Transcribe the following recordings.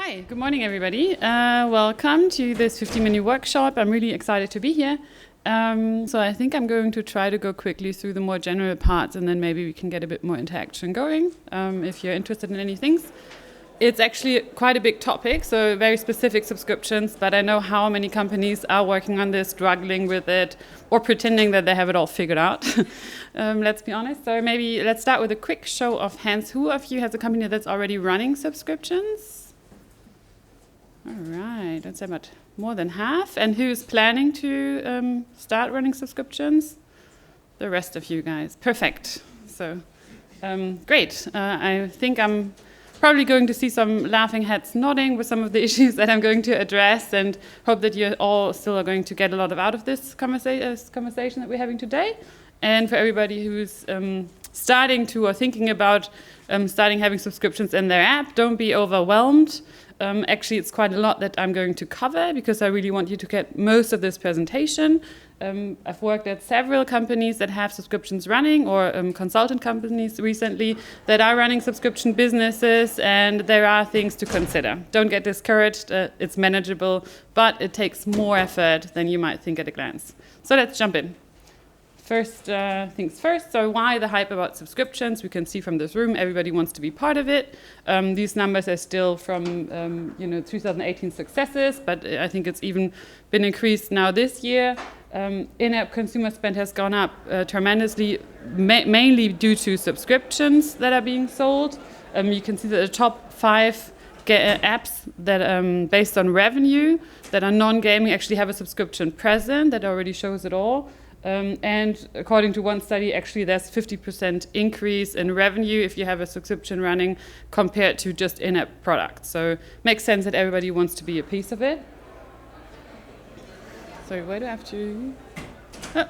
Hi, good morning everybody. Welcome to this 50-minute workshop. I'm really excited to be here. So I think I'm going to try to go quickly through the more general parts and then maybe we can get a bit more interaction going if you're interested in any things. It's actually quite a big topic, so very specific subscriptions, but I know how many companies are working on this, struggling with it, or pretending that they have it all figured out. Let's be honest. So maybe let's start with a quick show of hands. Who of you has a company that's already running subscriptions? All right, that's about more than half. And who's planning to start running subscriptions? The rest of you guys. Perfect. So great. I think I'm probably going to see some laughing heads nodding with some of the issues that I'm going to address, and hope that you all still are going to get a lot out of this conversation that we're having today. And for everybody who's starting to or thinking about starting having subscriptions in their app, don't be overwhelmed. Actually, it's quite a lot that I'm going to cover because I really want you to get most of this presentation. I've worked at several companies that have subscriptions running, or consultant companies recently that are running subscription businesses, and there are things to consider. Don't get discouraged. It's manageable, but it takes more effort than you might think at a glance. So let's jump in. First things first, so why the hype about subscriptions? We can see from this room, everybody wants to be part of it. These numbers are still from 2018 successes, but I think it's even been increased now this year. In-app consumer spend has gone up tremendously, mainly due to subscriptions that are being sold. You can see that the top 5 apps that based on revenue that are non-gaming actually have a subscription present. That already shows it all. And according to one study, actually there's 50% increase in revenue if you have a subscription running compared to just in-app products. So it makes sense that everybody wants to be a piece of it. Sorry, where do I have to? Oh,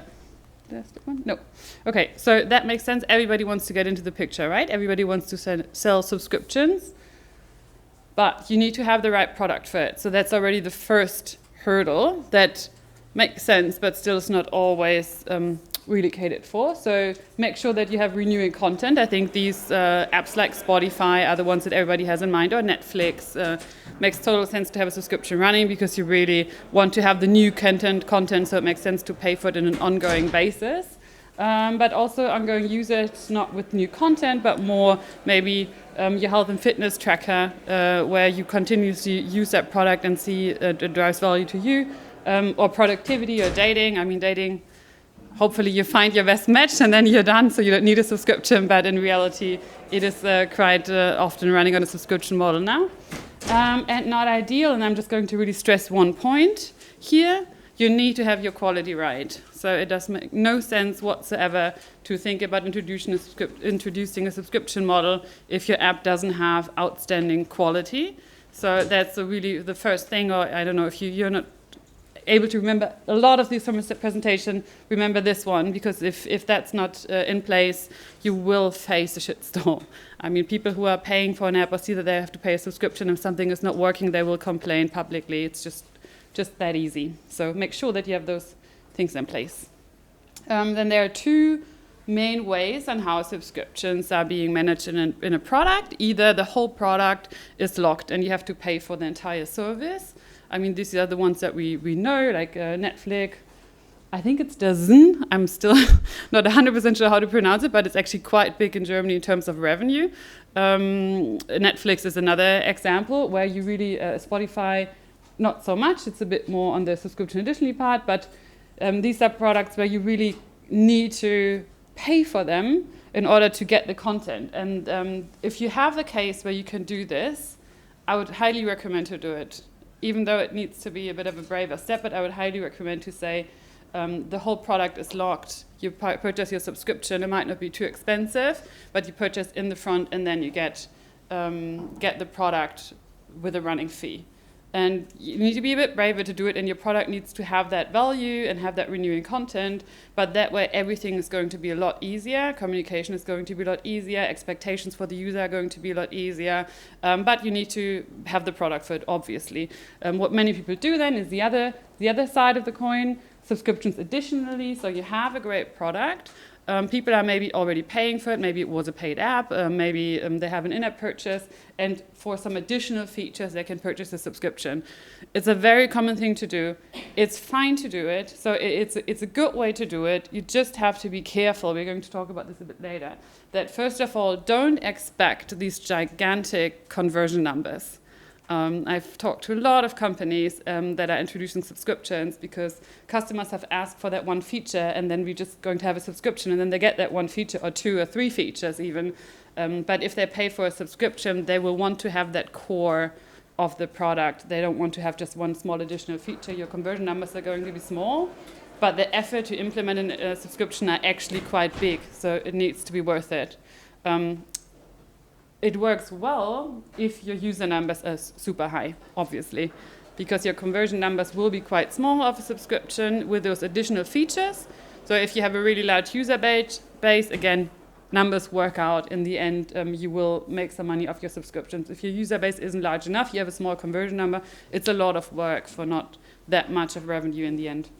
that's the one? No. Okay, so that makes sense. Everybody wants to get into the picture, right? Everybody wants to sell subscriptions, but you need to have the right product for it. So that's already the first hurdle that makes sense, but still is not always really catered for. So make sure that you have renewing content. I think these apps like Spotify are the ones that everybody has in mind, or Netflix. Makes total sense to have a subscription running because you really want to have the new content, so it makes sense to pay for it on an ongoing basis. But also ongoing usage, not with new content, but more maybe your health and fitness tracker, where you continuously use that product and see it drives value to you. Or productivity or dating. I mean, dating, hopefully you find your best match and then you're done, so you don't need a subscription, but in reality, it is quite often running on a subscription model now. And not ideal, and I'm just going to really stress one point here. You need to have your quality right. So it does make no sense whatsoever to think about introducing a subscription model if your app doesn't have outstanding quality. So that's really the first thing, or I don't know, if you're not able to remember a lot of these from the presentation, remember this one, because if that's not in place, you will face a shitstorm. I mean, people who are paying for an app or see that they have to pay a subscription, if something is not working, they will complain publicly. It's just that easy. So make sure that you have those things in place. Then there are 2 main ways on how subscriptions are being managed in a product. Either the whole product is locked and you have to pay for the entire service. I mean, these are the ones that we know, like Netflix. I think it's DAZN. I'm still not 100% sure how to pronounce it, but it's actually quite big in Germany in terms of revenue. Netflix is another example where you really, Spotify, not so much. It's a bit more on the subscription additionally part, but these are products where you really need to pay for them in order to get the content. And if you have a case where you can do this, I would highly recommend to do it. Even though it needs to be a bit of a braver step, but I would highly recommend to say the whole product is locked. You purchase your subscription. It might not be too expensive, but you purchase in the front and then you get the product with a running fee. And you need to be a bit braver to do it, and your product needs to have that value and have that renewing content, but that way everything is going to be a lot easier. Communication is going to be a lot easier. Expectations for the user are going to be a lot easier, but you need to have the product for it, obviously. What many people do then is the other side of the coin, subscriptions additionally. So you have a great product, People are maybe already paying for it. Maybe it was a paid app. Maybe they have an in-app purchase. And for some additional features, they can purchase a subscription. It's a very common thing to do. It's fine to do it. So it's a good way to do it. You just have to be careful. We're going to talk about this a bit later. That first of all, don't expect these gigantic conversion numbers. I've talked to a lot of companies that are introducing subscriptions because customers have asked for that one feature, and then we're just going to have a subscription, and then they get that one feature or 2 or 3 features even. But if they pay for a subscription, they will want to have that core of the product. They don't want to have just one small additional feature. Your conversion numbers are going to be small, but the effort to implement a subscription are actually quite big, so it needs to be worth it. It works well if your user numbers are super high, obviously, because your conversion numbers will be quite small of a subscription with those additional features. So if you have a really large user base, again, numbers work out. In the end, you will make some money off your subscriptions. If your user base isn't large enough, you have a small conversion number, it's a lot of work for not that much of revenue in the end.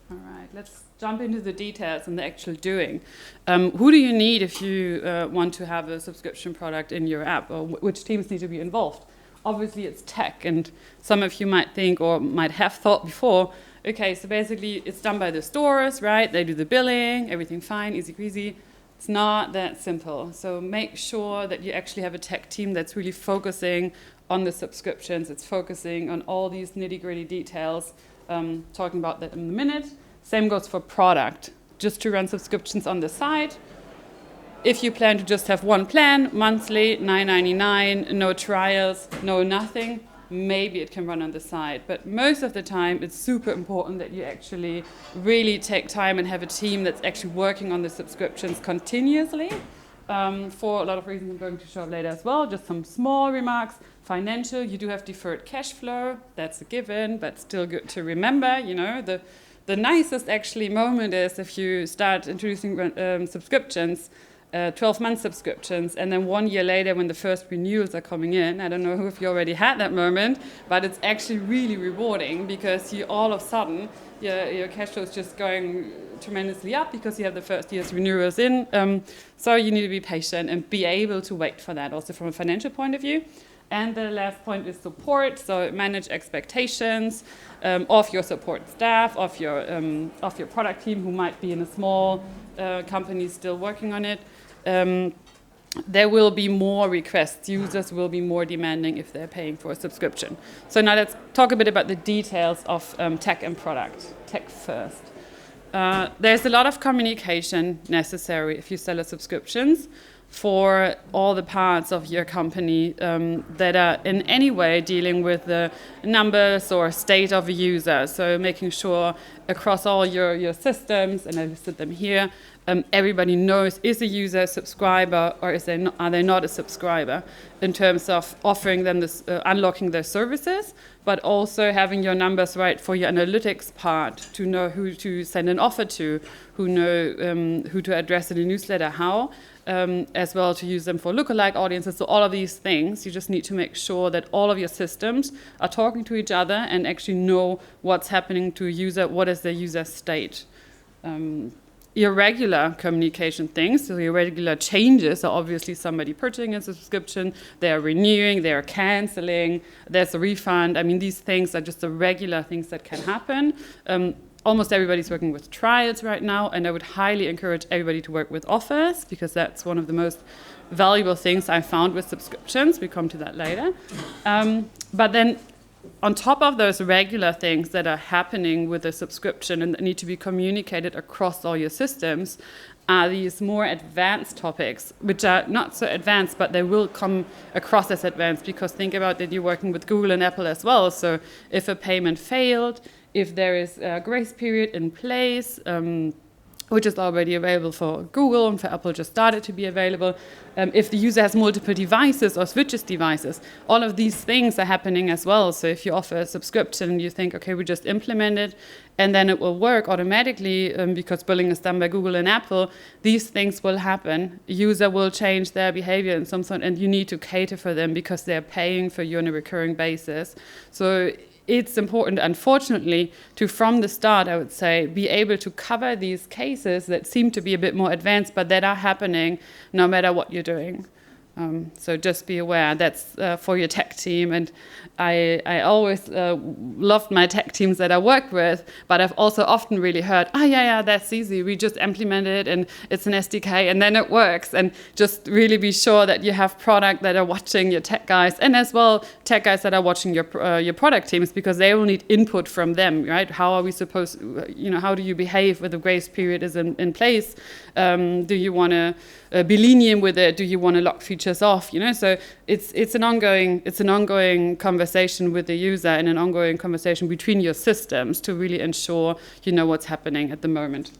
All right, let's jump into the details and the actual doing. Who do you need if you want to have a subscription product in your app, or which teams need to be involved? Obviously, it's tech, and some of you might think or might have thought before, okay, so basically it's done by the stores, right? They do the billing, everything fine, easy peasy. It's not that simple. So make sure that you actually have a tech team that's really focusing on the subscriptions. It's focusing on all these nitty-gritty details. Talking about that in a minute. Same goes for product. Just to run subscriptions on the side. If you plan to just have one plan, monthly, $9.99, no trials, no nothing, maybe it can run on the side. But most of the time, it's super important that you actually really take time and have a team that's actually working on the subscriptions continuously. For a lot of reasons I'm going to show later as well. Just some small remarks. Financial, you do have deferred cash flow. That's a given, but still good to remember. You know, the nicest actually moment is if you start introducing subscriptions, 12-month subscriptions, and then 1 year later when the first renewals are coming in. I don't know if you already had that moment, but it's actually really rewarding because you all of a sudden, your cash flow is just going tremendously up because you have the first year's renewals in. So you need to be patient and be able to wait for that also from a financial point of view. And the last point is support. So manage expectations of your support staff, of your product team who might be in a small company still working on it. There will be more requests. Users will be more demanding if they're paying for a subscription. So now let's talk a bit about the details of tech and product. Tech first. There's a lot of communication necessary if you sell a subscriptions for all the parts of your company that are in any way dealing with the numbers or state of a user. So making sure across all your systems, and I listed them here, everybody knows, is a user a subscriber or are they not a subscriber, in terms of offering them this, unlocking their services, but also having your numbers right for your analytics part, to know who to send an offer to, who to address in a newsletter, how, as well to use them for lookalike audiences. So all of these things, you just need to make sure that all of your systems are talking to each other and actually know what's happening to a user, what is the user state. Irregular communication things, so irregular changes are obviously somebody purchasing a subscription, they are renewing, they are canceling, there's a refund. I mean, these things are just the regular things that can happen. Almost everybody's working with trials right now, and I would highly encourage everybody to work with offers, because that's one of the most valuable things I found with subscriptions. We come to that later. But then on top of those regular things that are happening with a subscription and that need to be communicated across all your systems are these more advanced topics, which are not so advanced, but they will come across as advanced, because think about that you're working with Google and Apple as well. So if a payment failed, if there is a grace period in place, which is already available for Google and for Apple just started to be available. If the user has multiple devices or switches devices, all of these things are happening as well. So if you offer a subscription, you think, okay, we just implement it and then it will work automatically because billing is done by Google and Apple, these things will happen. User will change their behavior in some sort, and you need to cater for them because they're paying for you on a recurring basis. So it's important, unfortunately, to from the start, I would say, be able to cover these cases that seem to be a bit more advanced, but that are happening no matter what you're doing. So just be aware that's for your tech team. And I always loved my tech teams that I work with, but I've also often really heard, yeah, that's easy. We just implement it and it's an SDK and then it works. And just really be sure that you have product that are watching your tech guys, and as well tech guys that are watching your product teams, because they will need input from them, right? How are we supposed, how do you behave when the grace period is in place? Do you want to be lenient with it? Do you want to lock features off? So it's an ongoing conversation with the user and an ongoing conversation between your systems to really ensure you know what's happening at the moment.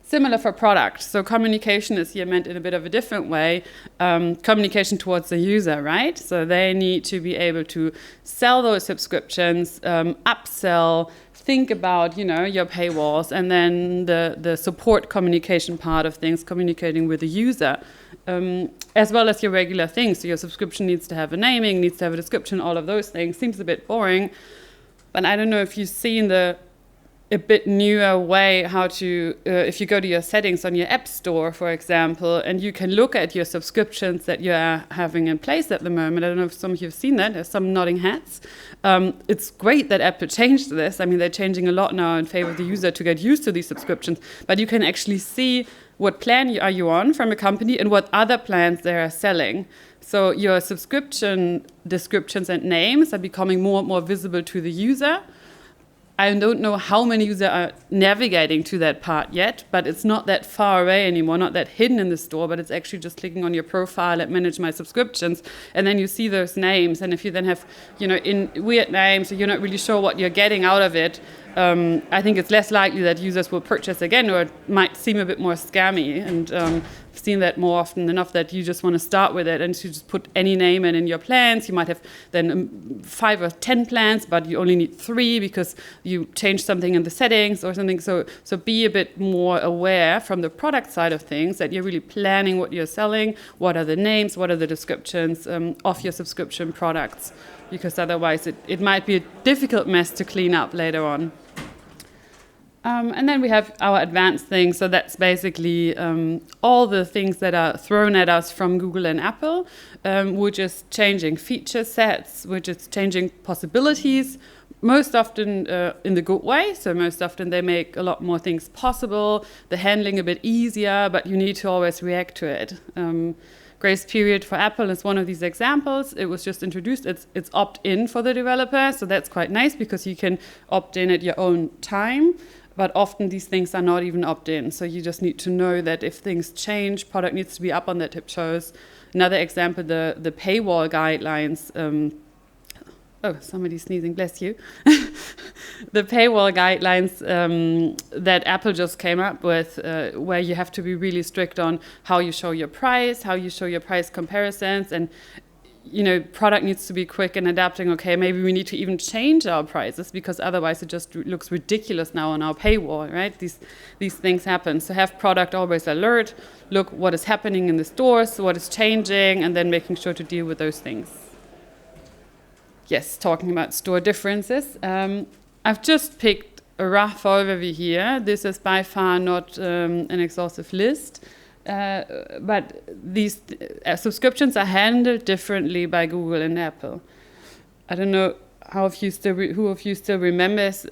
Similar for product. So communication is here meant in a bit of a different way. Communication towards the user, right? So they need to be able to sell those subscriptions, upsell, think about, your paywalls, and then the support communication part of things, communicating with the user, as well as your regular things. So your subscription needs to have a naming, needs to have a description, all of those things. Seems a bit boring, but I don't know if you've seen a bit newer way how to, if you go to your settings on your app store, for example, and you can look at your subscriptions that you're having in place at the moment. I don't know if some of you have seen that. There's some nodding heads. It's great that Apple changed this. I mean, they're changing a lot now in favor of the user to get used to these subscriptions. But you can actually see what plan are you on from a company and what other plans they are selling. So your subscription descriptions and names are becoming more and more visible to the user. I don't know how many users are navigating to that part yet, but it's not that far away anymore, not that hidden in the store, but it's actually just clicking on your profile and manage my subscriptions, and then you see those names. And if you then have, in weird names, so you're not really sure what you're getting out of it, I think it's less likely that users will purchase again, or it might seem a bit more scammy. And I've seen that more often enough that you just want to start with it and you just put any name in your plans. You might have then 5 or 10 plans, but you only need 3 because you changed something in the settings or something. So be a bit more aware from the product side of things that you're really planning what you're selling, what are the names, what are the descriptions of your subscription products, because otherwise it might be a difficult mess to clean up later on. And then we have our advanced things. So that's basically all the things that are thrown at us from Google and Apple. We're just changing feature sets, we're just changing possibilities, most often in the good way. So most often they make a lot more things possible, the handling a bit easier, but you need to always react to it. Grace period for Apple is one of these examples. It was just introduced. It's opt-in for the developer, so that's quite nice because you can opt in at your own time. But often these things are not even opt-in, so you just need to know that if things change, product needs to be up on their tiptoes. Another example, the paywall guidelines. Somebody's sneezing, bless you. The paywall guidelines that Apple just came up with, where you have to be really strict on how you show your price, how you show your price comparisons, and product needs to be quick in adapting. Okay, maybe we need to even change our prices because otherwise it just looks ridiculous now on our paywall, right? These things happen. So have product always alert, look what is happening in the stores, what is changing, and then making sure to deal with those things. Yes, talking about store differences. I've just picked a rough overview here. This is by far not an exhaustive list. But these subscriptions are handled differently by Google and Apple. I don't know who of you still remembers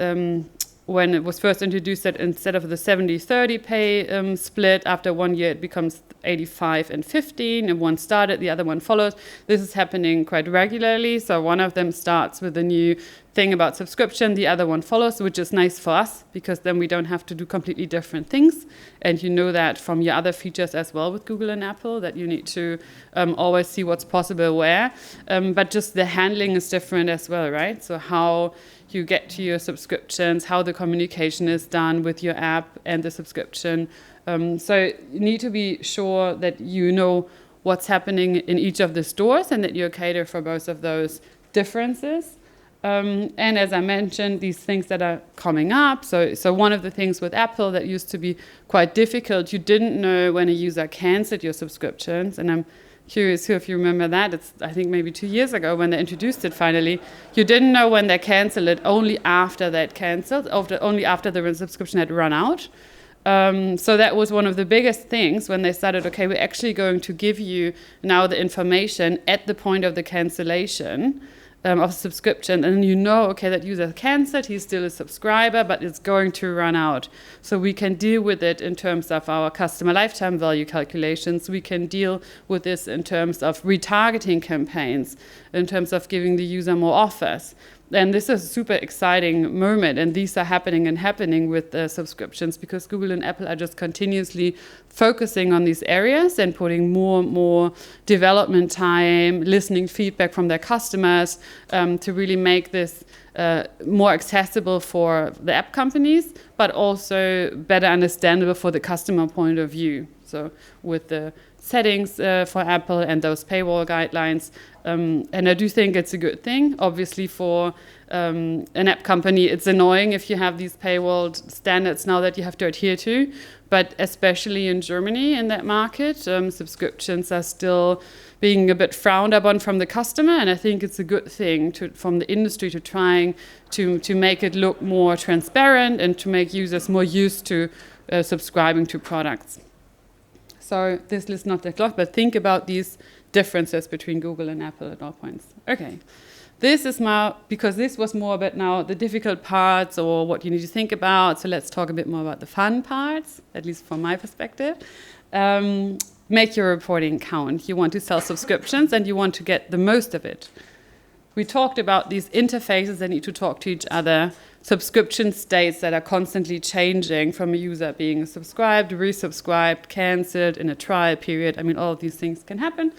when it was first introduced that instead of the 70-30 pay split, after 1 year it becomes 85 and 15, and one started, the other one follows. This is happening quite regularly. So one of them starts with a new thing about subscription, the other one follows, which is nice for us because then we don't have to do completely different things. And you know that from your other features as well with Google and Apple, that you need to always see what's possible where. But just the handling is different as well, right? So how you get to your subscriptions, how the communication is done with your app and the subscription. So you need to be sure that you know what's happening in each of the stores and that you cater for both of those differences. And as I mentioned, these things that are coming up. So one of the things with Apple that used to be quite difficult, you didn't know when a user canceled your subscriptions. And I'm curious too if you remember that. It's, I think, maybe 2 years ago when they introduced it finally. You didn't know when they canceled it, only after they'd cancelled, only after the subscription had run out. So that was one of the biggest things when they started, okay, we're actually going to give you now the information at the point of the cancellation of subscription, and you know, okay, that user canceled, he's still a subscriber, but it's going to run out. So we can deal with it in terms of our customer lifetime value calculations. We can deal with this in terms of retargeting campaigns, in terms of giving the user more offers. And this is a super exciting moment, and these are happening with subscriptions, because Google and Apple are just continuously focusing on these areas and putting more and more development time, listening feedback from their customers, to really make this more accessible for the app companies, but also better understandable for the customer point of view. So with the settings for Apple and those paywall guidelines. And I do think it's a good thing. Obviously, for an app company, it's annoying if you have these paywall standards now that you have to adhere to. But especially in Germany, in that market, subscriptions are still being a bit frowned upon from the customer. And I think it's a good thing from the industry to trying to make it look more transparent and to make users more used to subscribing to products. So this list not that long, but think about these differences between Google and Apple at all points. Okay, this is because this was more about now the difficult parts or what you need to think about. So let's talk a bit more about the fun parts, at least from my perspective. Make your reporting count. You want to sell subscriptions and you want to get the most of it. We talked about these interfaces that need to talk to each other, subscription states that are constantly changing from a user being subscribed, resubscribed, cancelled in a trial period. I mean, all of these things can happen,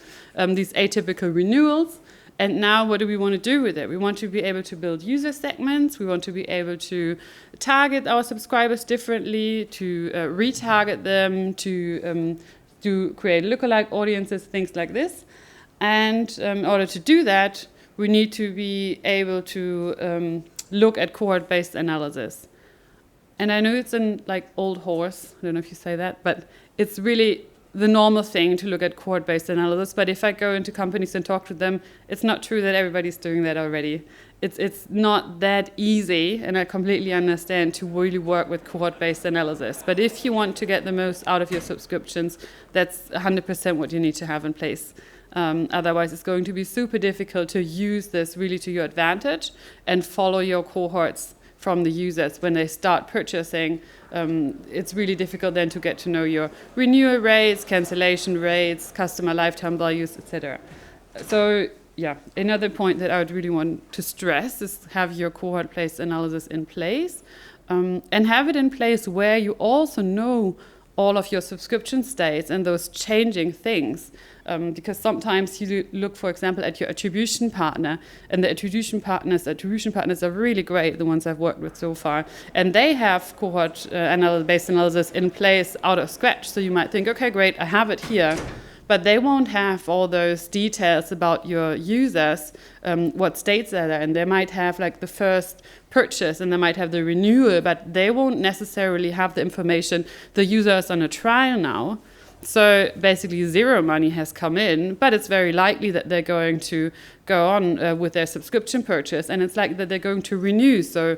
these atypical renewals. And now what do we want to do with it? We want to be able to build user segments. We want to be able to target our subscribers differently, to retarget them, to create lookalike audiences, things like this. And in order to do that, we need to be able to look at cohort-based analysis. And I know it's an old horse, I don't know if you say that, but it's really the normal thing to look at cohort-based analysis. But if I go into companies and talk to them, it's not true that everybody's doing that already. It's not that easy, and I completely understand, to really work with cohort-based analysis. But if you want to get the most out of your subscriptions, that's 100% what you need to have in place. Otherwise, it's going to be super difficult to use this really to your advantage and follow your cohorts from the users when they start purchasing. It's really difficult then to get to know your renewal rates, cancellation rates, customer lifetime values, etc. So yeah, another point that I would really want to stress is have your cohort-based analysis in place, and have it in place where you also know all of your subscription states and those changing things. Because sometimes you look, for example, at your attribution partner, and the attribution partners are really great, the ones I've worked with so far, and they have cohort-based analysis in place out of scratch. So you might think, okay, great, I have it here, but they won't have all those details about your users, what states are there, and they might have the first purchase, and they might have the renewal, but they won't necessarily have the information the user is on a trial now. So basically zero money has come in, but it's very likely that they're going to go on with their subscription purchase, and it's likely that they're going to renew. So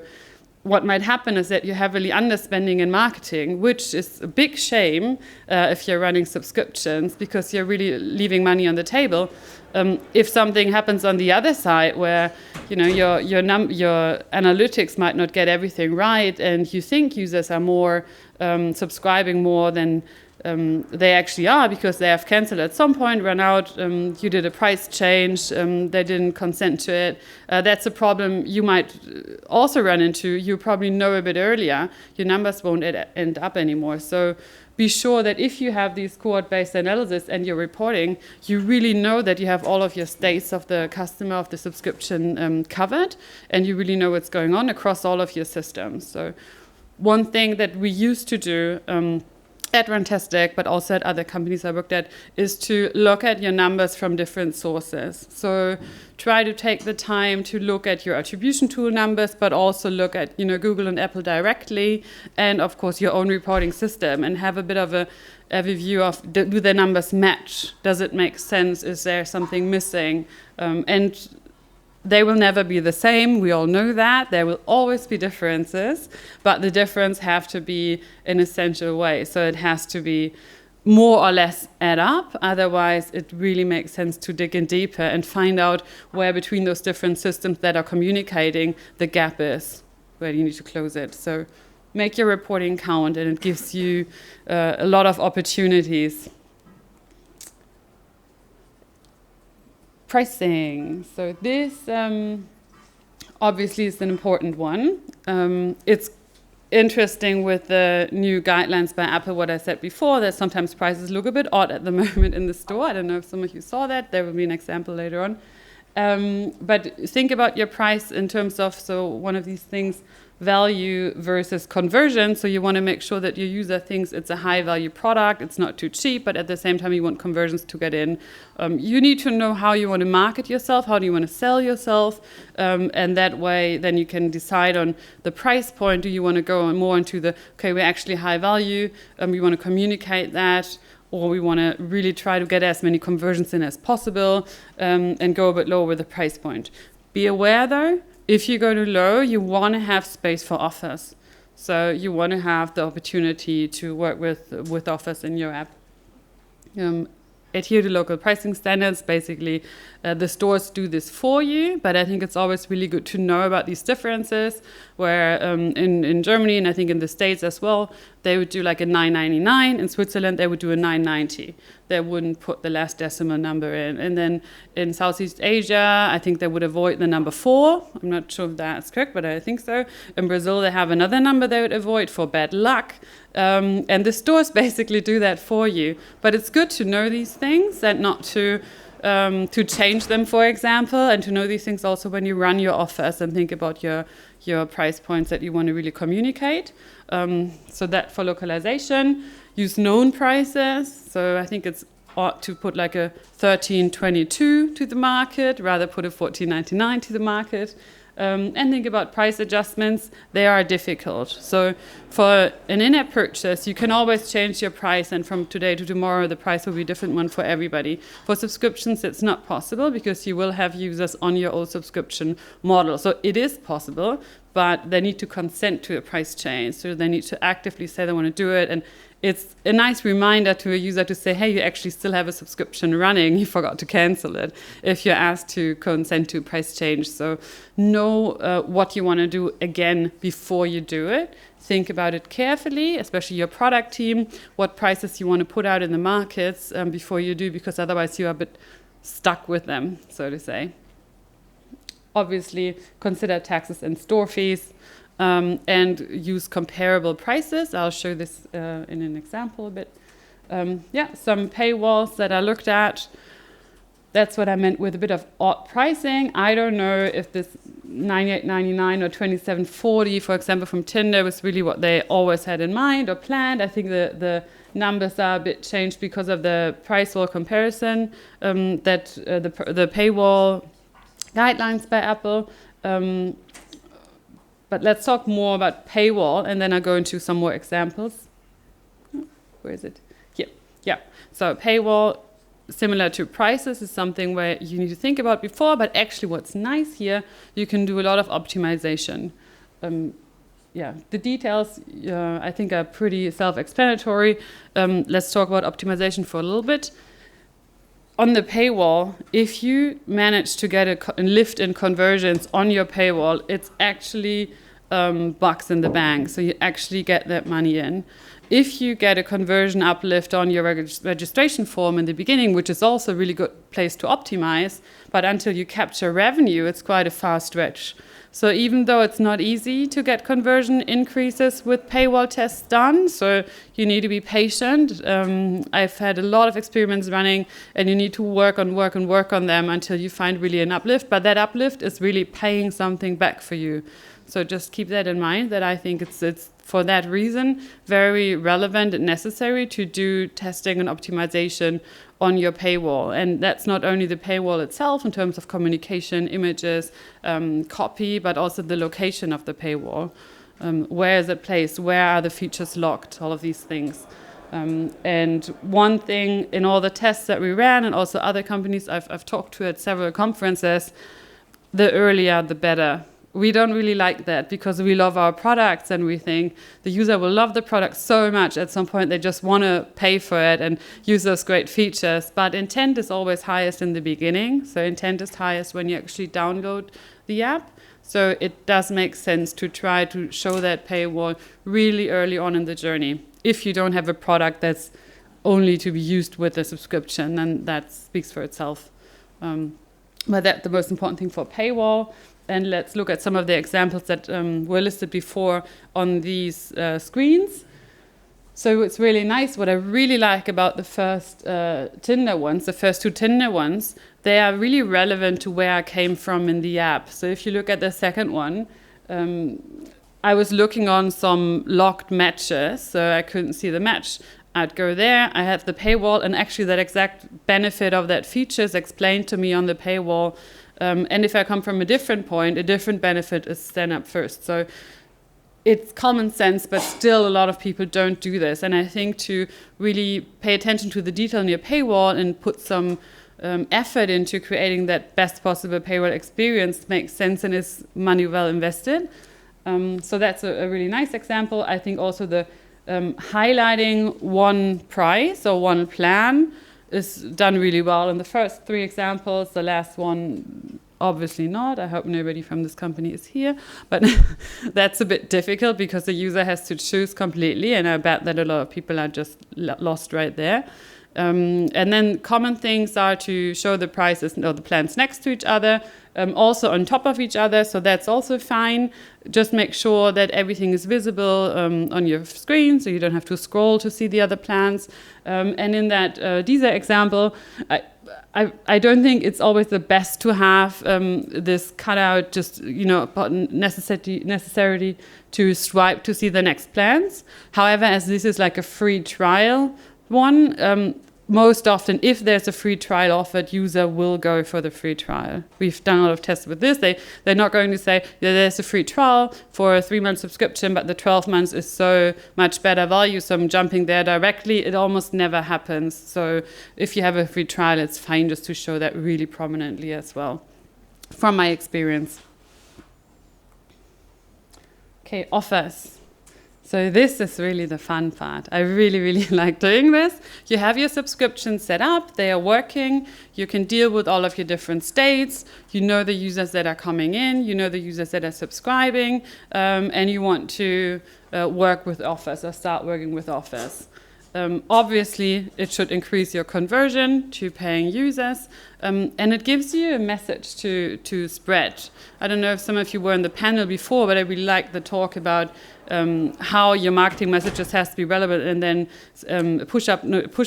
what might happen is that you're heavily underspending in marketing, which is a big shame if you're running subscriptions, because you're really leaving money on the table. If something happens on the other side where your analytics might not get everything right, and you think users are more subscribing more than they actually are because they have cancelled at some point, run out, you did a price change, they didn't consent to it. That's a problem you might also run into. You probably know a bit earlier. Your numbers won't end up anymore. So be sure that if you have these cohort-based analysis and you're reporting, you really know that you have all of your states of the customer, of the subscription covered, and you really know what's going on across all of your systems. So one thing that we used to do at Runtastic, but also at other companies I worked at, is to look at your numbers from different sources. So try to take the time to look at your attribution tool numbers, but also look at Google and Apple directly, and of course your own reporting system, and have a bit of a view of, do the numbers match? Does it make sense? Is there something missing? And they will never be the same. We all know that. There will always be differences, but the difference have to be in an essential way. So it has to be more or less add up. Otherwise, it really makes sense to dig in deeper and find out where between those different systems that are communicating the gap is, where you need to close it. So make your reporting count, and it gives you a lot of opportunities. Pricing. So this obviously is an important one. It's interesting with the new guidelines by Apple, what I said before, that sometimes prices look a bit odd at the moment in the store. I don't know if some of you saw that. There will be an example later on. But think about your price in terms of, so one of these things, value versus conversion. So you want to make sure that your user thinks it's a high value product, it's not too cheap, but at the same time you want conversions to get in. You need to know how you want to market yourself, how do you want to sell yourself, and that way then you can decide on the price point. Do you want to go more into the, okay, we're actually high value, we want to communicate that, or we want to really try to get as many conversions in as possible, and go a bit lower with the price point. Be aware though, if you go to low, you want to have space for offers. So you want to have the opportunity to work with offers in your app. Adhere to local pricing standards. Basically, the stores do this for you, but I think it's always really good to know about these differences, where in Germany, and I think in the States as well, they would do like a 9.99. In Switzerland, they would do a 9.90. They wouldn't put the last decimal number in. And then in Southeast Asia, I think they would avoid the number 4. I'm not sure if that's correct, but I think so. In Brazil, they have another number they would avoid for bad luck. And the stores basically do that for you. But it's good to know these things and not to change them, for example, and to know these things also when you run your offers and think about your price points that you want to really communicate. So that for localization, use known prices. So I think it's ought to put like a 13.22 to the market, rather put a 14.99 to the market. And think about price adjustments. They are difficult. So for an in-app purchase, you can always change your price, and from today to tomorrow, the price will be a different one for everybody. For subscriptions, it's not possible because you will have users on your old subscription model. So it is possible, but they need to consent to a price change. So they need to actively say they want to do it. And it's a nice reminder to a user to say, hey, you actually still have a subscription running. You forgot to cancel it if you're asked to consent to price change. So know what you want to do again before you do it. Think about it carefully, especially your product team, what prices you want to put out in the markets before you do, because otherwise you are a bit stuck with them, so to say. Obviously, consider taxes and store fees. And use comparable prices. I'll show this in an example a bit. Some paywalls that I looked at. That's what I meant with a bit of odd pricing. I don't know if this 98.99 or 27.40, for example, from Tinder was really what they always had in mind or planned. I think the numbers are a bit changed because of the price wall comparison, that the paywall guidelines by Apple. But let's talk more about paywall, and then I'll go into some more examples. Where is it? Here. Yeah. So paywall, similar to prices, is something where you need to think about before, but actually what's nice here, you can do a lot of optimization. The details, I think, are pretty self-explanatory. Let's talk about optimization for a little bit. On the paywall, if you manage to get a lift in conversions on your paywall, it's actually bucks in the bank. So you actually get that money in. If you get a conversion uplift on your registration form in the beginning, which is also a really good place to optimize, but until you capture revenue, it's quite a far stretch. So even though it's not easy to get conversion increases with paywall tests done, so you need to be patient. I've had a lot of experiments running, and you need to work on them until you find really an uplift. But that uplift is really paying something back for you. So just keep that in mind, that I think it's for that reason very relevant and necessary to do testing and optimization on your paywall. And that's not only the paywall itself in terms of communication, images, copy, but also the location of the paywall. Where is it placed? Where are the features locked? All of these things. And one thing in all the tests that we ran, and also other companies I've talked to at several conferences, the earlier the better. We don't really like that because we love our products and we think the user will love the product so much at some point they just want to pay for it and use those great features. But intent is always highest in the beginning. So intent is highest when you actually download the app. So it does make sense to try to show that paywall really early on in the journey. If you don't have a product that's only to be used with a subscription, then that speaks for itself. But that's the most important thing for paywall. And let's look at some of the examples that were listed before on these screens. So it's really nice. What I really like about the first Tinder ones, the first 2 Tinder ones, they are really relevant to where I came from in the app. So if you look at the second one, I was looking on some locked matches, so I couldn't see the match. I'd go there, I had the paywall, and actually that exact benefit of that feature is explained to me on the paywall. And if I come from a different point, a different benefit is stand up first. So it's common sense, but still a lot of people don't do this. And I think to really pay attention to the detail in your paywall and put some effort into creating that best possible paywall experience makes sense and is money well invested. So that's a really nice example. I think also the highlighting one price or one plan is done really well in the first 3 examples. The last one, obviously not. I hope nobody from this company is here. But that's a bit difficult because the user has to choose completely. And I bet that a lot of people are just lost right there. And then common things are to show the prices or the plans next to each other, also on top of each other, so that's also fine. Just make sure that everything is visible on your screen, so you don't have to scroll to see the other plans. And in that Deezer example, I don't think it's always the best to have this cutout, just necessarily to swipe to see the next plans. However, as this is like a free trial one, most often, if there's a free trial offered, user will go for the free trial. We've done a lot of tests with this. They're not going to say, yeah, there's a free trial for a 3-month subscription, but the 12 months is so much better value, so I'm jumping there directly. It almost never happens. So if you have a free trial, it's fine just to show that really prominently as well, from my experience. Okay, offers. So this is really the fun part. I really, really like doing this. You have your subscriptions set up. They are working. You can deal with all of your different states. You know the users that are coming in. You know the users that are subscribing. And you want to work with offers or start working with offers. Obviously, it should increase your conversion to paying users. And it gives you a message to spread. I don't know if some of you were in the panel before, but I really like the talk about how your marketing messages has to be relevant, and then push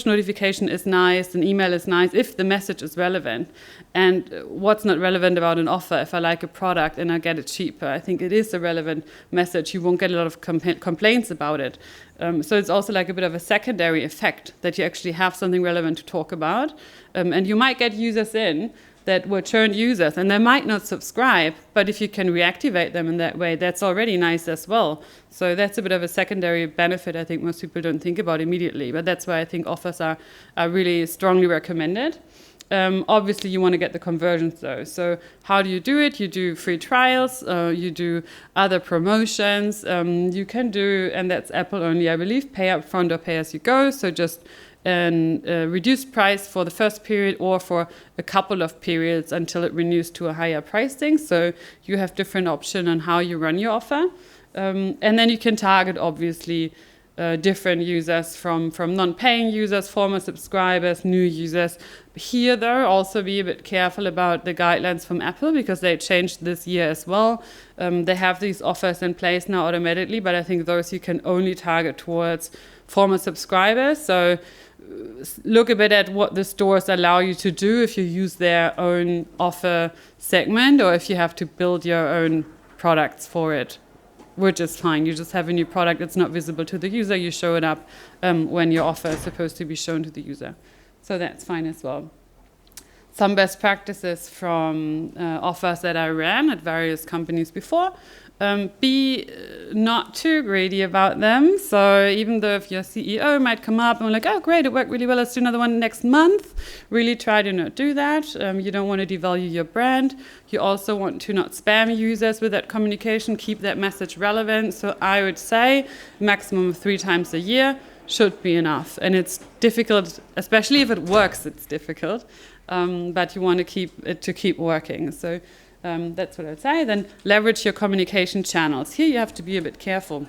notification is nice, and email is nice if the message is relevant. And what's not relevant about an offer? If I like a product and I get it cheaper, I think it is a relevant message. You won't get a lot of complaints about it. So it's also like a bit of a secondary effect that you actually have something relevant to talk about. And you might get users in that were churned users, and they might not subscribe, but if you can reactivate them in that way, that's already nice as well. So that's a bit of a secondary benefit I think most people don't think about immediately, but that's why I think offers are really strongly recommended. Obviously, you want to get the conversions though. So how do you do it? You do free trials, you do other promotions, you can do, and that's Apple only, I believe, pay up front or pay as you go. So just a reduced price for the first period or for a couple of periods until it renews to a higher pricing. So you have different options on how you run your offer. And then you can target, obviously, different users from non-paying users, former subscribers, new users. Here, though, also be a bit careful about the guidelines from Apple because they changed this year as well. They have these offers in place now automatically, but I think those you can only target towards former subscribers. So look a bit at what the stores allow you to do if you use their own offer segment or if you have to build your own products for it, which is fine. You just have a new product. It's not visible to the user. You show it up when your offer is supposed to be shown to the user. So that's fine as well. Some best practices from offers that I ran at various companies before. Be not too greedy about them. So even though if your CEO might come up and like, oh great, it worked really well, let's do another one next month, really try to not do that. You don't want to devalue your brand. You also want to not spam users with that communication, keep that message relevant. So I would say maximum of 3 times a year should be enough. And it's difficult, especially if it works, it's difficult. But you want to keep working. So that's what I'd say. Then leverage your communication channels. Here you have to be a bit careful.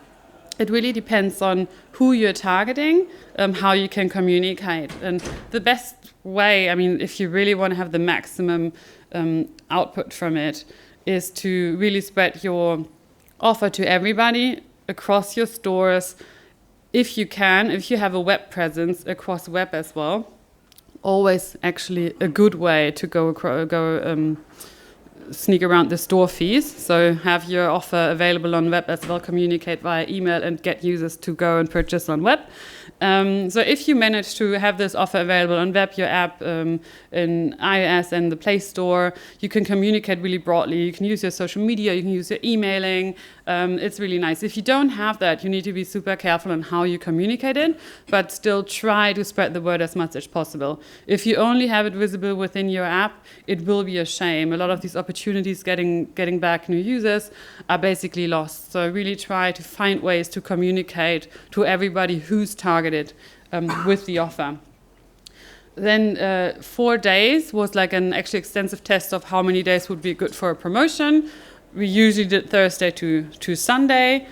It really depends on who you're targeting, how you can communicate. And the best way, I mean, if you really want to have the maximum output from it, is to really spread your offer to everybody across your stores. If you can, if you have a web presence across web as well, always actually a good way to go sneak around the store fees. So have your offer available on web as well, communicate via email and get users to go and purchase on web. So if you manage to have this offer available on web, your app in iOS and the Play Store, you can communicate really broadly. You can use your social media, you can use your emailing. It's really nice. If you don't have that, you need to be super careful on how you communicate it, but still try to spread the word as much as possible. If you only have it visible within your app, it will be a shame. A lot of these opportunities getting back new users are basically lost. So really try to find ways to communicate to everybody who's targeted with the offer. Then 4 days was like an actually extensive test of how many days would be good for a promotion. We usually did Thursday to Sunday,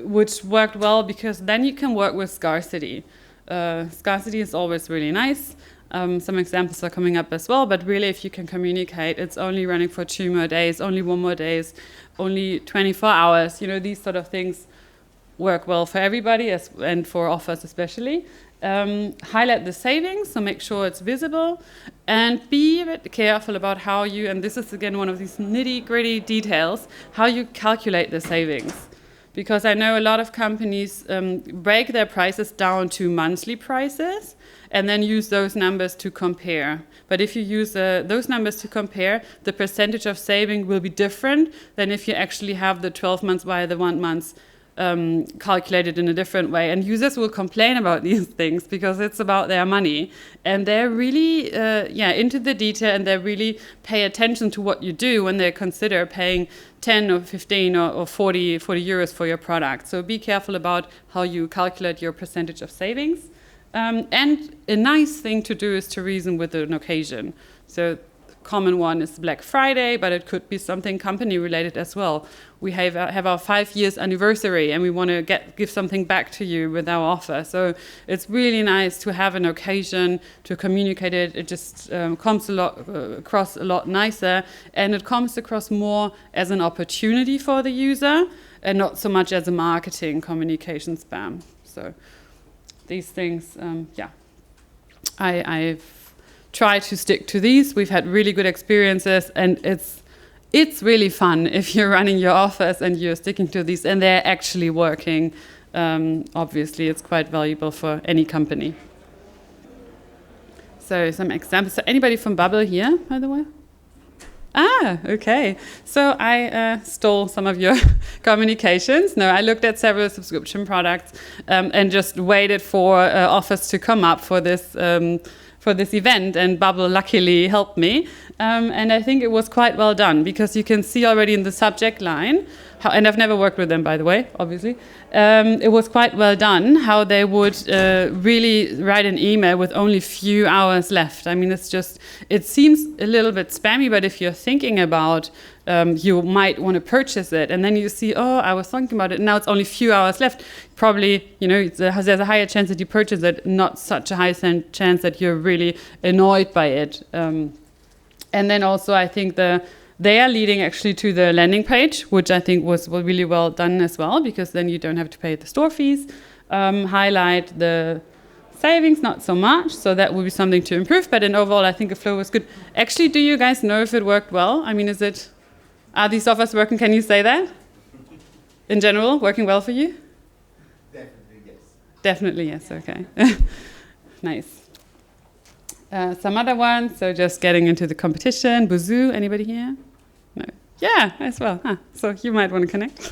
which worked well because then you can work with scarcity. Scarcity is always really nice. Some examples are coming up as well, but really if you can communicate, it's only running for 2 more days, only 1 more days, only 24 hours. You know, these sort of things work well for everybody and for offers especially. Highlight the savings, so make sure it's visible, and be a bit careful about how you, and this is again one of these nitty-gritty details, how you calculate the savings. Because I know a lot of companies break their prices down to monthly prices and then use those numbers to compare. But if you use those numbers to compare, the percentage of saving will be different than if you actually have the 12 months via the 1 month calculated in a different way. And users will complain about these things because it's about their money. And they're really into the detail, and they really pay attention to what you do when they consider paying 10 or 15 or 40 euros for your product. So be careful about how you calculate your percentage of savings. And a nice thing to do is to reason with an occasion. So common one is Black Friday, but it could be something company related as well. We have our 5 years anniversary and we want to give something back to you with our offer. So it's really nice to have an occasion to communicate it. It just comes across a lot nicer, and it comes across more as an opportunity for the user and not so much as a marketing communication spam. So these things, I've try to stick to these. We've had really good experiences, and it's really fun if you're running your offers and you're sticking to these and they're actually working. Obviously, it's quite valuable for any company. So some examples. So anybody from Bubble here, by the way? Ah, okay. So I stole some of your communications. No, I looked at several subscription products and just waited for offers to come up for this event, and Bubble luckily helped me. And I think it was quite well done, because you can see already in the subject line, and I've never worked with them, by the way, obviously. It was quite well done how they would really write an email with only few hours left. I mean, it seems a little bit spammy, but if you're thinking about you might want to purchase it, and then you see, oh, I was thinking about it, and now it's only a few hours left. Probably, there's a higher chance that you purchase it, not such a high chance that you're really annoyed by it. And then also, I think they are leading actually to the landing page, which I think was really well done as well, because then you don't have to pay the store fees. Highlight the savings, not so much, so that will be something to improve. But in overall, I think the flow was good. Actually, do you guys know if it worked well? I mean, is it Are these offers working? Can you say that? In general, working well for you? Definitely yes. Definitely yes, okay. Nice. Some other ones, so just getting into the competition. Boozoo, anybody here? No. Yeah, as well. So you might want to connect.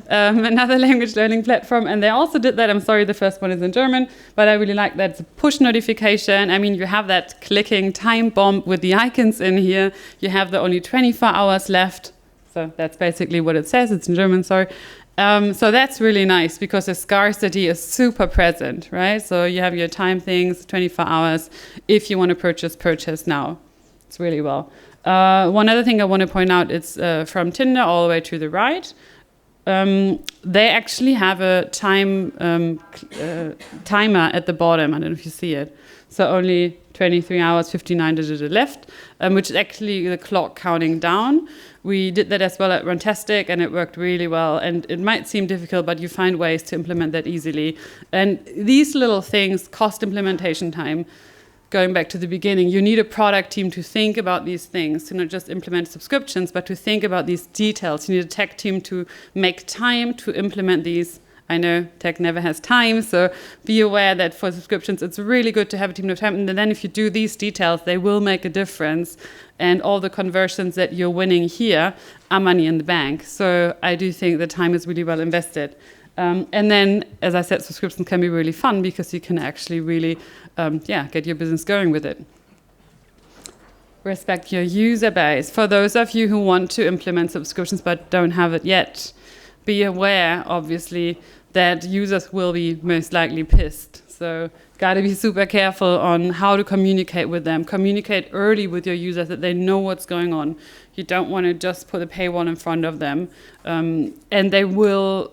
Another language learning platform, and they also did that. I'm sorry, the first one is in German, but I really like that. It's a push notification. I mean, you have that clicking time bomb with the icons in here. You have the only 24 hours left. So that's basically what it says. It's in German, sorry. So that's really nice because the scarcity is super present, right? So you have your time things, 24 hours. If you want to purchase now. It's really well. One other thing I want to point out, it's from Tinder all the way to the right. They actually have a timer at the bottom. I don't know if you see it. So only 23 hours, 59 left, which is actually the clock counting down. We did that as well at Runtastic, and it worked really well. And it might seem difficult, but you find ways to implement that easily. And these little things cost implementation time. Going back to the beginning, you need a product team to think about these things, to not just implement subscriptions, but to think about these details. You need a tech team to make time to implement these. I know tech never has time, so be aware that for subscriptions, it's really good to have a team of time. And then if you do these details, they will make a difference. And all the conversions that you're winning here are money in the bank. So I do think the time is really well invested. And then, as I said, subscriptions can be really fun because you can actually really, get your business going with it. Respect your user base. For those of you who want to implement subscriptions but don't have it yet, be aware, obviously, that users will be most likely pissed. So got to be super careful on how to communicate with them. Communicate early with your users that they know what's going on. You don't want to just put a paywall in front of them, and they will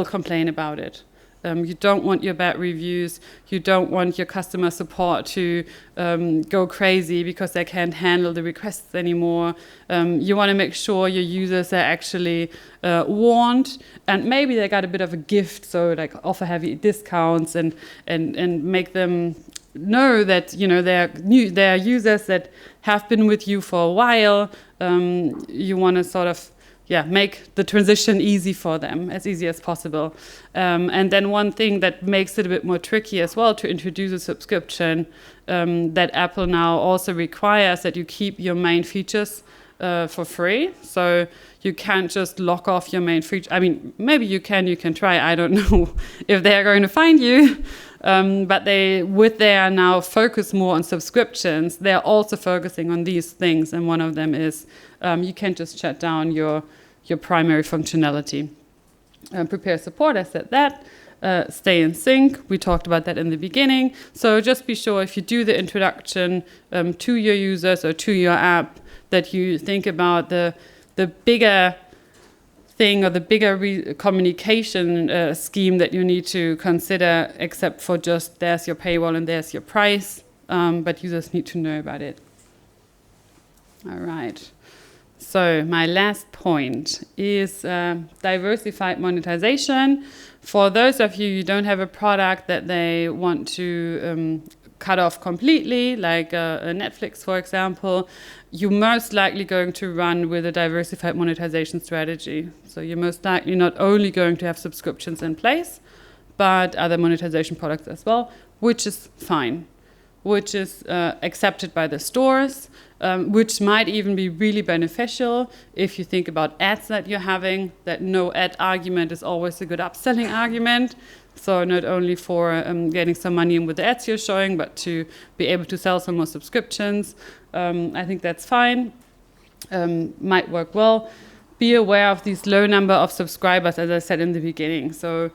complain about it. You don't want your bad reviews. You don't want your customer support to go crazy because they can't handle the requests anymore. You want to make sure your users are actually warned, and maybe they got a bit of a gift, so like offer heavy discounts and make them know that they are users that have been with you for a while. You want to sort of make the transition easy for them, as easy as possible. And then one thing that makes it a bit more tricky as well to introduce a subscription, that Apple now also requires that you keep your main features for free. So you can't just lock off your main feature. I mean, maybe you can try. I don't know if they are going to find you. But with their now focus more on subscriptions, they're also focusing on these things. And one of them is you can't just shut down your primary functionality. Prepare support, I said that. Stay in sync. We talked about that in the beginning. So just be sure if you do the introduction to your users or to your app that you think about the bigger thing or the bigger communication scheme that you need to consider, except for just there's your paywall and there's your price, but users need to know about it. All right. So my last point is diversified monetization. For those of you who don't have a product that they want to cut off completely, like a Netflix, for example, you're most likely going to run with a diversified monetization strategy. So you're most likely not only going to have subscriptions in place, but other monetization products as well, which is fine, which is accepted by the stores, which might even be really beneficial if you think about ads that you're having, that no ad argument is always a good upselling argument. So not only for getting some money in with the ads you're showing, but to be able to sell some more subscriptions. I think that's fine. Might work well. Be aware of these low number of subscribers, as I said in the beginning. So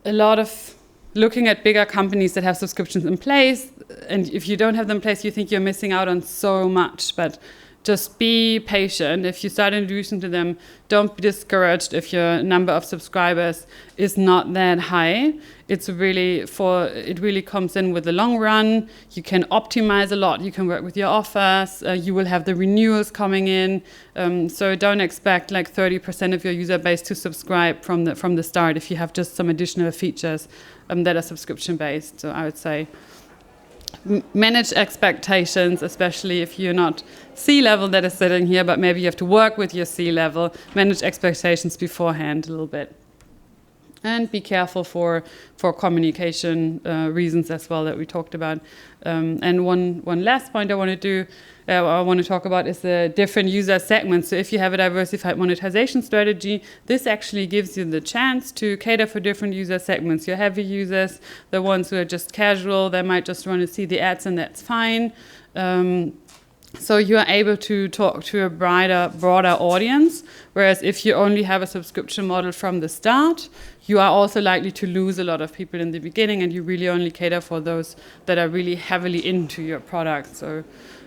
a lot of looking at bigger companies that have subscriptions in place, and if you don't have them in place, you think you're missing out on so much. But just be patient. If you start introducing to them, don't be discouraged if your number of subscribers is not that high. It really comes in with the long run. You can optimize a lot. You can work with your offers. You will have the renewals coming in. So don't expect like 30% of your user base to subscribe from the start if you have just some additional features that are subscription based. So I would say manage expectations, especially if you're not C-level that is sitting here, but maybe you have to work with your C-level, manage expectations beforehand a little bit. And be careful for communication reasons as well that we talked about. And one last point I want to talk about is the different user segments. So if you have a diversified monetization strategy, this actually gives you the chance to cater for different user segments. Your heavy users, the ones who are just casual, they might just want to see the ads and that's fine. So you are able to talk to a broader audience, whereas if you only have a subscription model from the start, you are also likely to lose a lot of people in the beginning, and you really only cater for those that are really heavily into your product. So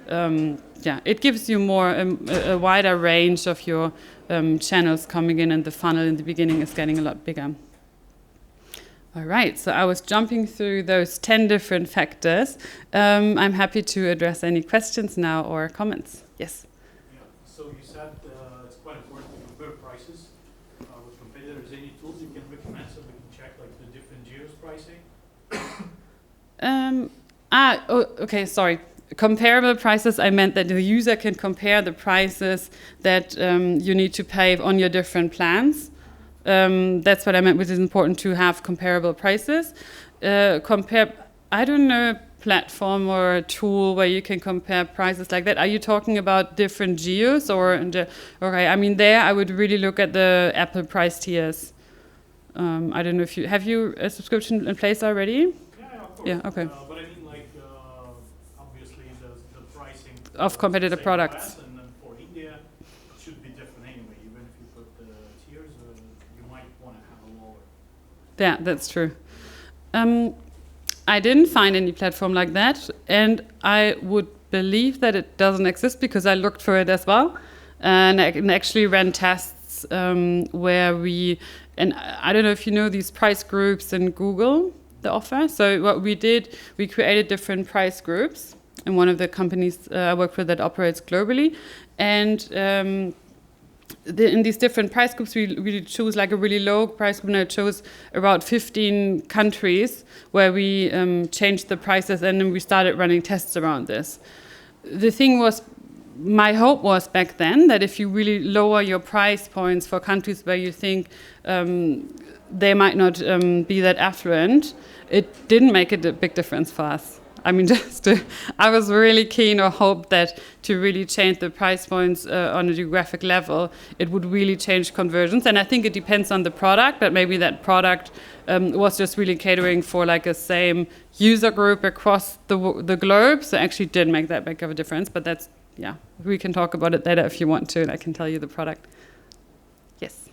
it gives you more a wider range of your channels coming in, and the funnel in the beginning is getting a lot bigger. All right, so I was jumping through those 10 different factors. I'm happy to address any questions now or comments. Yes? Yeah, so you said it's quite important to compare prices with competitors. Any tools you can recommend so we can check like the different geos pricing? Okay, sorry. Comparable prices, I meant that the user can compare the prices that you need to pay on your different plans. That's what I meant, which is important to have comparable prices. I don't know, a platform or a tool where you can compare prices like that. Are you talking about different geos or? Okay, I mean there I would really look at the Apple price tiers. I don't know if have you a subscription in place already? Yeah, of course. Yeah, okay. But I mean like obviously the pricing of competitor products. US and then for India it should be different anyway. Even if you put the tiers, you might want to have a lower. Yeah, that's true. I didn't find any platform like that, and I would believe that it doesn't exist because I looked for it as well, and I actually ran tests where and I don't know if you know these price groups in Google, the offer. So what we did, we created different price groups in one of the companies I work with that operates globally, and in these different price groups, we choose like a really low price group, and I chose about 15 countries where we changed the prices, and then we started running tests around this. The thing was, my hope was back then that if you really lower your price points for countries where you think they might not be that affluent, it didn't make a big difference for us. I mean, I was really keen or hoped that to really change the price points on a geographic level, it would really change conversions. And I think it depends on the product, but maybe that product was just really catering for like a same user group across the globe. So actually did make that big of a difference. But that's, yeah, we can talk about it later if you want to, and I can tell you the product. Yes.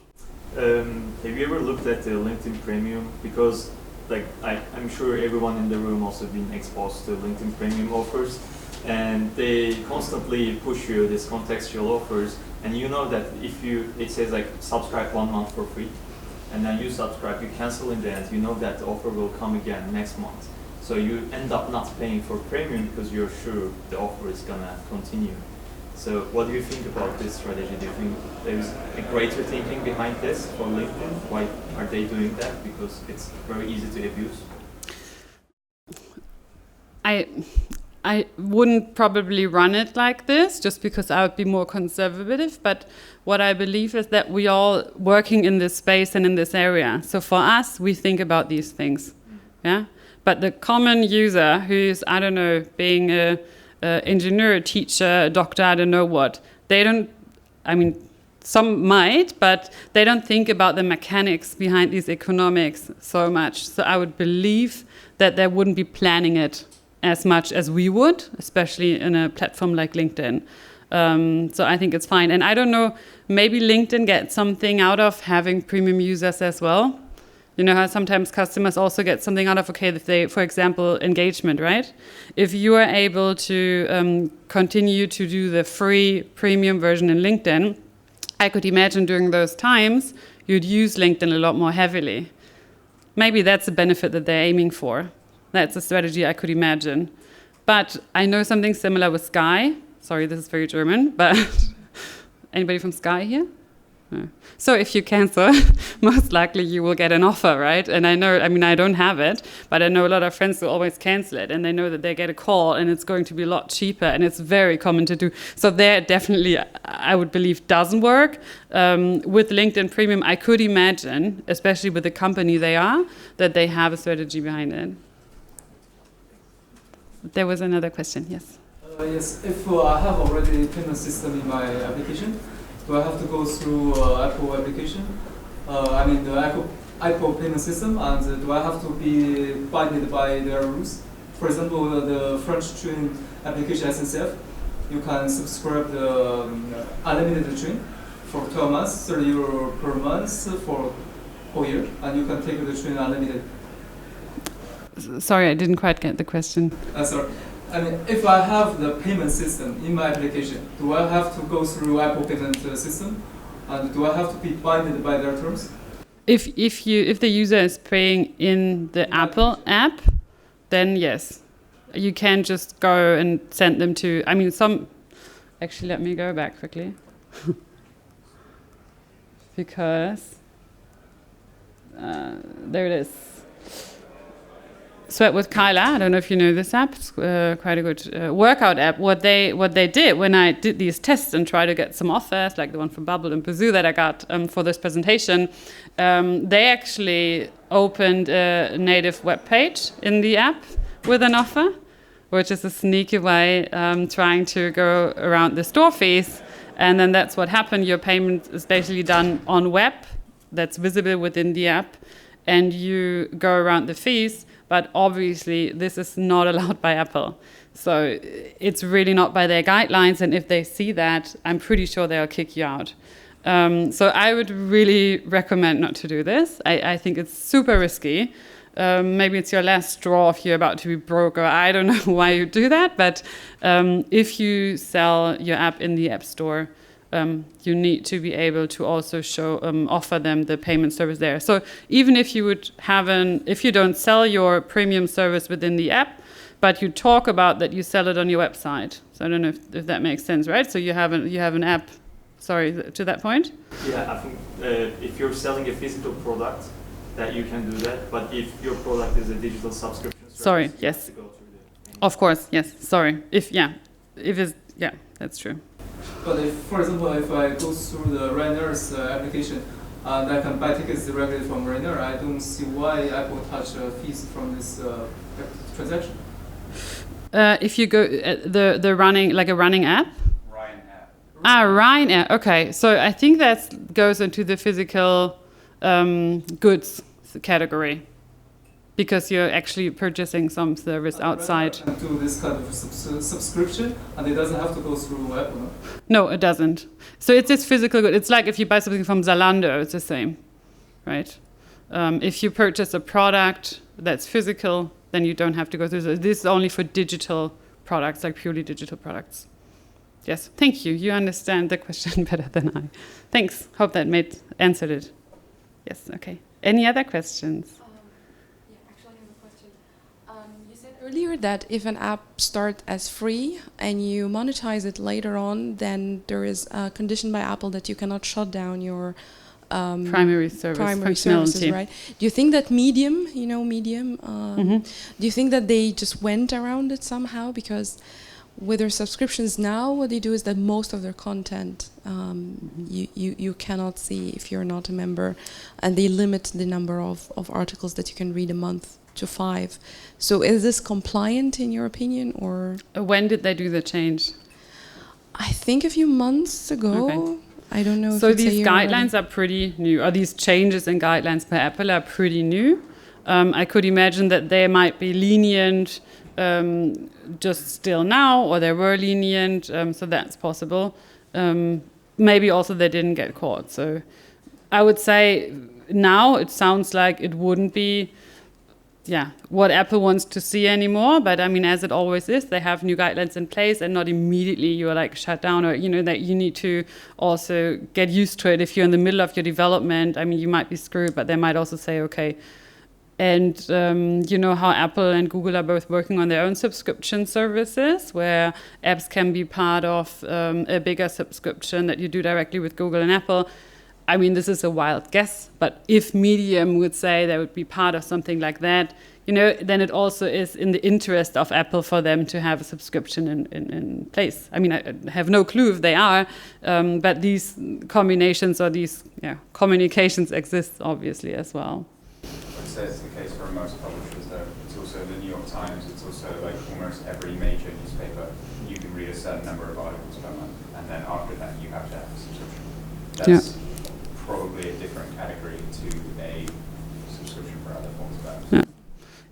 Have you ever looked at the LinkedIn Premium? Because like I'm sure everyone in the room also been exposed to LinkedIn Premium offers, and they constantly push you these contextual offers, and you know that if it says like subscribe 1 month for free, and then you subscribe, you cancel in the end, you know that the offer will come again next month. So you end up not paying for premium because you're sure the offer is gonna continue. So what do you think about this strategy? Do you think there's a greater thinking behind this for LinkedIn? Why are they doing that? Because it's very easy to abuse. I wouldn't probably run it like this just because I would be more conservative. But what I believe is that we all working in this space and in this area. So for us, we think about these things. Yeah. But the common user who's, I don't know, being a engineer, a teacher, a doctor, I don't know what. They don't, I mean, some might, but they don't think about the mechanics behind these economics so much. So I would believe that they wouldn't be planning it as much as we would, especially in a platform like LinkedIn. So I think it's fine. And I don't know, maybe LinkedIn gets something out of having premium users as well. You know how sometimes customers also get something out of, okay, if they, for example, engagement, right? If you are able to continue to do the free premium version in LinkedIn, I could imagine during those times, you'd use LinkedIn a lot more heavily. Maybe that's a benefit that they're aiming for. That's a strategy I could imagine. But I know something similar with Sky. Sorry, this is very German, but anybody from Sky here? So if you cancel, most likely you will get an offer, right? And I know, I mean, I don't have it, but I know a lot of friends who always cancel it, and they know that they get a call and it's going to be a lot cheaper, and it's very common to do. So there definitely, I would believe, doesn't work. With LinkedIn Premium, I could imagine, especially with the company they are, that they have a strategy behind it. There was another question, yes. Yes, if I have already a payment system in my application, do I have to go through Apple application? I mean the Apple payment system, and do I have to be binded by their rules? For example, the French train application SNCF, you can subscribe the unlimited train for 12 months, €30 per month for whole year, and you can take the train unlimited. Sorry, I didn't quite get the question. Sorry. I mean, if I have the payment system in my application, do I have to go through Apple payment system, and do I have to be binded by their terms? If the user is paying in the Apple app, then yes, you can just go and send them to. I mean, some. Actually, let me go back quickly, because there it is. Sweat with Kyla. I don't know if you know this app. It's quite a good workout app. What they did when I did these tests and tried to get some offers, like the one from Bubble and Bazoo that I got for this presentation, they actually opened a native web page in the app with an offer, which is a sneaky way trying to go around the store fees. And then that's what happened. Your payment is basically done on web that's visible within the app, and you go around the fees. But obviously, this is not allowed by Apple. So it's really not by their guidelines. And if they see that, I'm pretty sure they'll kick you out. So I would really recommend not to do this. I think it's super risky. Maybe it's your last straw if you're about to be broke, or I don't know why you do that. But if you sell your app in the App Store, you need to be able to also offer them the payment service there. So even if you if you don't sell your premium service within the app, but you talk about that you sell it on your website. So I don't know if that makes sense, right? So you have an app. Sorry, to that point. Yeah, I think if you're selling a physical product, that you can do that. But if your product is a digital subscription service, sorry, you yes, have to go through the. Of course, yes. Sorry, if it's that's true. But if, for example, if I go through the Rainer's application, and I can buy tickets directly from Rainer, I don't see why Apple touch fees from this transaction. If you go the running, like a running app. Ryan app. Ryan app. Okay, so I think that goes into the physical goods category, because you're actually purchasing some service outside. Can do this kind of subscription, and it doesn't have to go through Apple. No? No, it doesn't. So it's this physical good. It's like if you buy something from Zalando, it's the same, right? If you purchase a product that's physical, then you don't have to go through this. This is only for digital products, like purely digital products. Yes, thank you. You understand the question better than I. Thanks. Hope that answered it. Yes, okay. Any other questions? Earlier that if an app starts as free and you monetize it later on, then there is a condition by Apple that you cannot shut down your primary services, right? Do you think that Medium, do you think that they just went around it somehow? Because with their subscriptions now, what they do is that most of their content you cannot see if you're not a member, and they limit the number of articles that you can read a month to 5. So is this compliant in your opinion, or? When did they do the change? I think a few months ago. Okay. I don't know. So these guidelines are pretty new, or these changes in guidelines by Apple are pretty new. I could imagine that they might be lenient just still now, or they were lenient, so that's possible. Maybe also they didn't get caught. So I would say now it sounds like it wouldn't be what Apple wants to see anymore. But I mean, as it always is, they have new guidelines in place, and not immediately you're like shut down, or that you need to also get used to it. If you're in the middle of your development, I mean, you might be screwed, but they might also say, okay. And you know how Apple and Google are both working on their own subscription services, where apps can be part of a bigger subscription that you do directly with Google and Apple. I mean, this is a wild guess, but if Medium would say they would be part of something like that, then it also is in the interest of Apple for them to have a subscription in place. I mean, I have no clue if they are, but these combinations or these communications exist obviously as well. I'd say it's the case for most publishers, though. It's also the New York Times. It's also like almost every major newspaper. You can read a certain number of articles per month, and then after that, you have to have a subscription. That's probably a different category to a subscription for other forms of apps.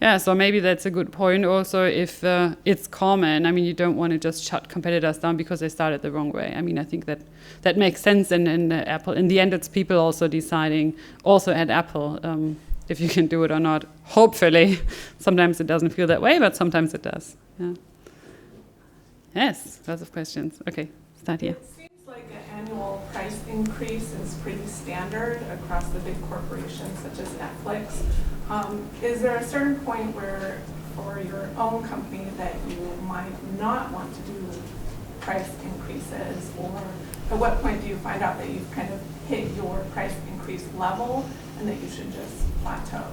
Yeah, so maybe that's a good point also if it's common. I mean, you don't want to just shut competitors down because they started the wrong way. I mean, I think that makes sense in Apple. In the end, it's people also deciding, also at Apple, if you can do it or not. Hopefully. Sometimes it doesn't feel that way, but sometimes it does. Yeah. Yes, lots of questions. Okay, start here. It seems like an annual price increase is pretty standard across the big corporations such as Netflix. Is there a certain point where, for your own company, that you might not want to do price increases, or at what point do you find out that you've kind of hit your price increase level and that you should just plateau?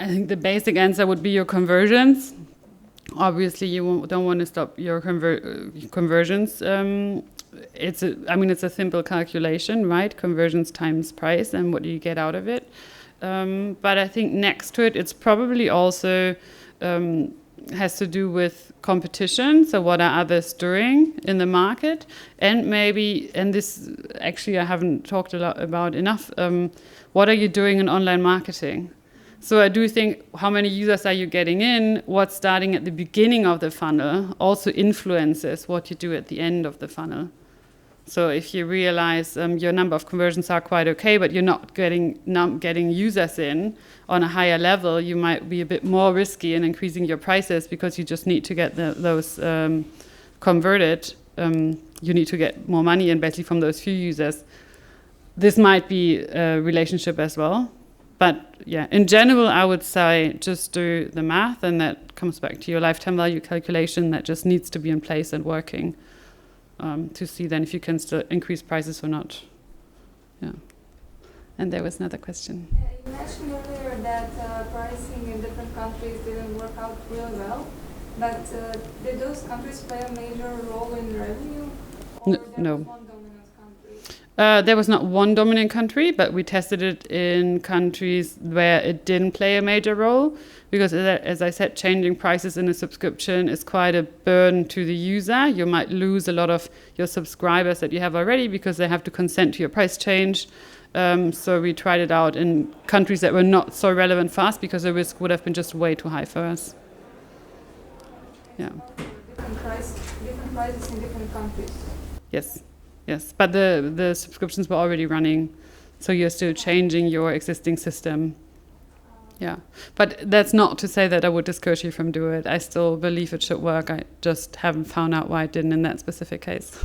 I think the basic answer would be your conversions. Obviously, you don't want to stop your conversions. It's a simple calculation, right? Conversions times price, and what do you get out of it? But I think next to it, it's probably also has to do with competition. So what are others doing in the market? And maybe, and this actually I haven't talked a lot about enough, what are you doing in online marketing? So I do think how many users are you getting in, what's starting at the beginning of the funnel also influences what you do at the end of the funnel. So if you realize your number of conversions are quite okay, but you're not getting users in on a higher level, you might be a bit more risky in increasing your prices because you just need to get those converted. You need to get more money in basically from those few users. This might be a relationship as well. But yeah, in general, I would say just do the math, and that comes back to your lifetime value calculation that just needs to be in place and working to see then if you can still increase prices or not. Yeah. And there was another question. You mentioned earlier that pricing in different countries didn't work out really well, but did those countries play a major role in revenue? Or No. One dominant country? There was not one dominant country, but we tested it in countries where it didn't play a major role, because as I said, changing prices in a subscription is quite a burden to the user. You might lose a lot of your subscribers that you have already because they have to consent to your price change. So we tried it out in countries that were not so relevant for us because the risk would have been just way too high for us. Yeah. Different prices in different countries. Yes, but the subscriptions were already running, so you're still changing your existing system. Yeah, but that's not to say that I would discourage you from doing it. I still believe it should work. I just haven't found out why it didn't in that specific case.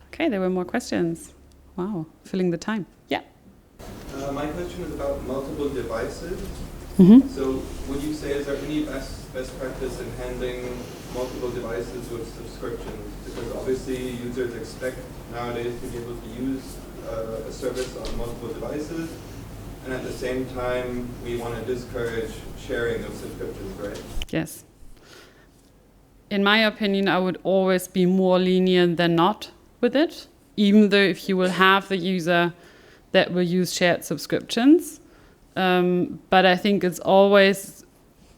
Okay, there were more questions. Wow, filling the time. Yeah. My question is about multiple devices. Mm-hmm. So would you say, is there any best practice in handling multiple devices with subscriptions? Because obviously users expect nowadays to be able to use a service on multiple devices, and at the same time we want to discourage sharing of subscriptions, right? Yes. In my opinion, I would always be more lenient than not with it, even though if you will have the user that will use shared subscriptions. But I think it's always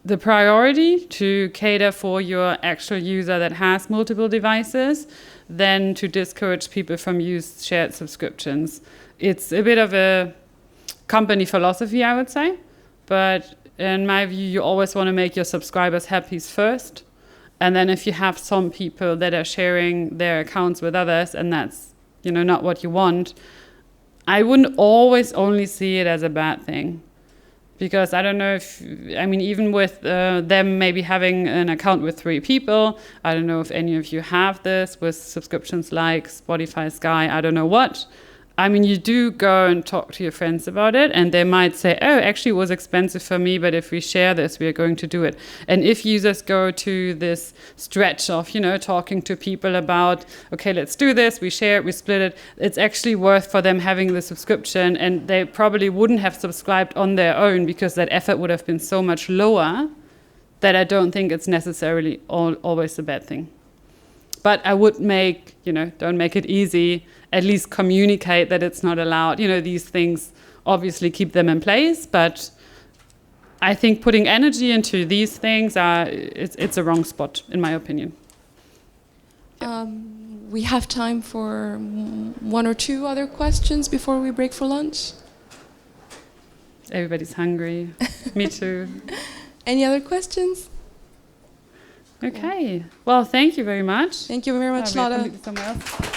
the priority to cater for your actual user that has multiple devices than to discourage people from use shared subscriptions. It's a bit of a company philosophy, I would say. But in my view, you always want to make your subscribers happy first. And then if you have some people that are sharing their accounts with others and that's, not what you want, I wouldn't always only see it as a bad thing. Because I don't know even with them maybe having an account with 3 people, I don't know if any of you have this with subscriptions like Spotify, Sky, I don't know what. I mean, you do go and talk to your friends about it, and they might say, oh, actually it was expensive for me, but if we share this, we are going to do it. And if users go to this stretch of, talking to people about, okay, let's do this, we share it, we split it, it's actually worth for them having the subscription, and they probably wouldn't have subscribed on their own because that effort would have been so much lower that I don't think it's necessarily always a bad thing. But I would make, don't make it easy, at least communicate that it's not allowed. These things, obviously keep them in place, but I think putting energy into these things, it's a wrong spot, in my opinion. We have time for one or two other questions before we break for lunch. Everybody's hungry. Me too. Any other questions? Okay. Well, thank you very much. Thank you very much, We have Lotta. completely somewhere else.